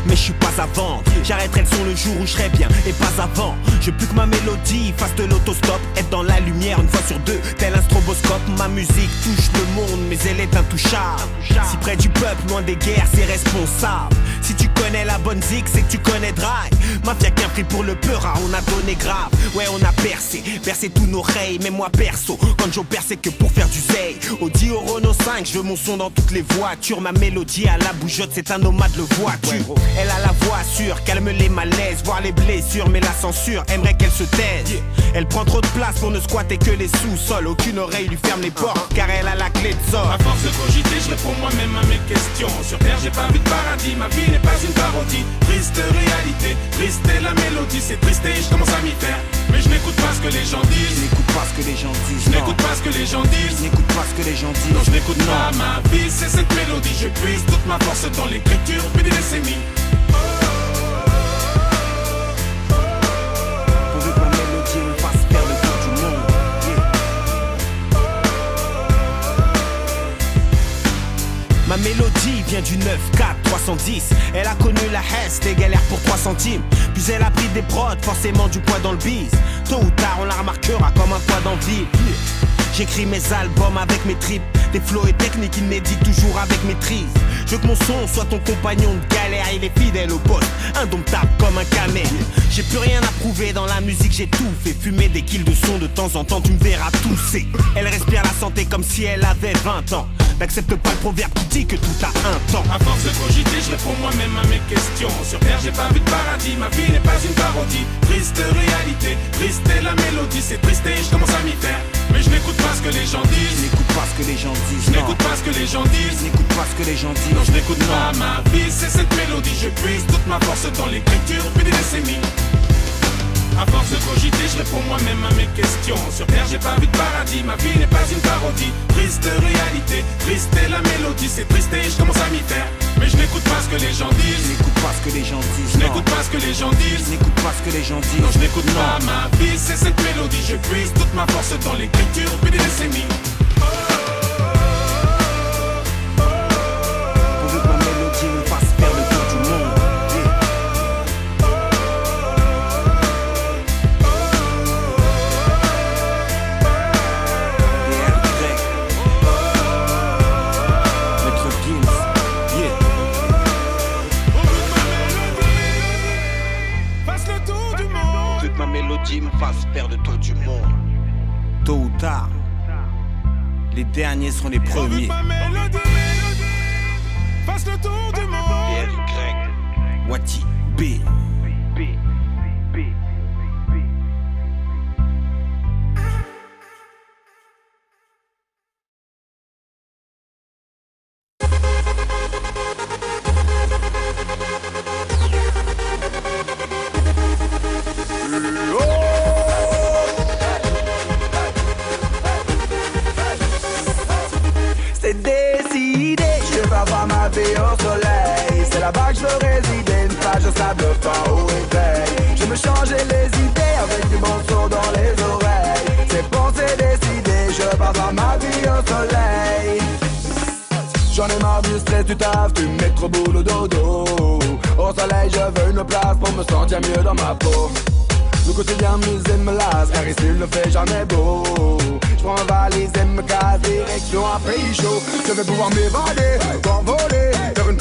mais je suis pas à vendre. J'arrêterai le son le jour où je serai bien et pas avant. Je veux plus que ma mélodie fasse de l'autostop, être dans la lumière une fois sur deux, tel un stroboscope. Ma musique touche le monde, mais elle est intouchable. Si près du peuple, loin des guerres, c'est responsable. Si tu connais la bonne zig, c'est que tu connais Dry. Mafia qu'un prix pour le peur, on a donné grave. Ouais, on a bercé tous nos rayes. Mais moi perso, quand j'opère, c'est que pour faire du zay. Audi au Renault 5, je veux mon son dans toutes les voitures. Ma mélodie à la bougeotte, c'est un nomade le voiture. Elle a la voix sûre, calme les malaises, voir les blessures, mais la censure aimerait qu'elle se taise. Elle prend trop de place pour ne squatter que les sous-sols. Aucune oreille lui ferme les portes, car elle a la clé de sort. À force de cogiter, je réponds moi-même à mes questions. Sur terre, j'ai pas vu de paradis, ma vie n'est pas une parodie. Triste réalité, triste est la mélodie. C'est triste et je commence à m'y faire. Mais je n'écoute pas ce que les gens disent. Je n'écoute pas ce que les gens disent. Je n'écoute pas ce que les gens disent. Je n'écoute pas ce que les gens disent. Non, je n'écoute pas ma vie, c'est cette mélodie. Je puise toute ma force dans l'écriture depuis des décennies. Pourvu que ma mélodie me fasse faire le tour du monde. Ma mélodie vient du 9-4-310. Elle a connu la hesse, des galères pour 3 centimes. Puis elle a pris des prods, forcément du poids dans le bise. Tôt ou tard on la remarquera comme un poids d'envie. J'écris mes albums avec mes tripes, des flows et techniques inédits toujours avec maîtrise. Je veux que mon son soit ton compagnon de galère. Il est fidèle au poste, indomptable comme un camel. J'ai plus rien à prouver dans la musique, j'ai tout fait. Fumer des kills de son de temps en temps, tu me verras tousser. Elle respire la santé comme si elle avait 20 ans. N'accepte pas le proverbe qui dit que tout a un temps. À force de cogiter, je réponds moi-même à mes questions. Sur terre, j'ai pas vu de paradis, ma vie n'est pas une parodie. Triste réalité, triste est la mélodie. C'est triste et je commence à m'y faire. Mais je n'écoute pas ce que les gens disent. Je n'écoute pas ce que les gens disent. Je n'écoute pas ce que les gens disent. Je n'écoute pas ce que les gens disent. Non, je n'écoute pas ma vie, c'est cette mélodie. Je puise toute ma force dans l'écriture depuis des décennies. À force de cogiter, je réponds moi-même à mes questions. Sur terre, j'ai pas vu de paradis, ma vie n'est pas une parodie. Triste réalité, triste est la mélodie. C'est triste et je commence à m'y faire. Mais je n'écoute pas ce que les gens disent. Je n'écoute pas ce que les gens disent. Je n'écoute pas ce que les gens disent. Je n'écoute pas ce que les gens disent. Non, je n'écoute pas ma vie, c'est cette mélodie. Je puise toute ma force dans l'écriture depuis des décennies. Pourvu que ma mélodie me fasse faire le tour du monde. Ma mélodie me fasse faire le tour du monde. Tôt ou tard, les derniers seront les premiers. Ma mélodie, fasse le tour du monde. Y, Wati, B. C'est décidé, je vais avoir ma vie au soleil. C'est là-bas que je veux résider, une plage de sable fin au réveil. Je me changer les idées avec du bon son dans les oreilles. C'est bon, c'est décidé, je vais avoir ma vie au soleil. J'en ai marre du stress, du taf, du métro, boulot, dodo. Au soleil, je veux une place pour me sentir mieux dans ma peau. Le quotidien musée me lasse, car ici il ne fait jamais beau. Je prends valise et me casse, direction un pays chaud. Je vais pouvoir m'évader, m'envoler, faire une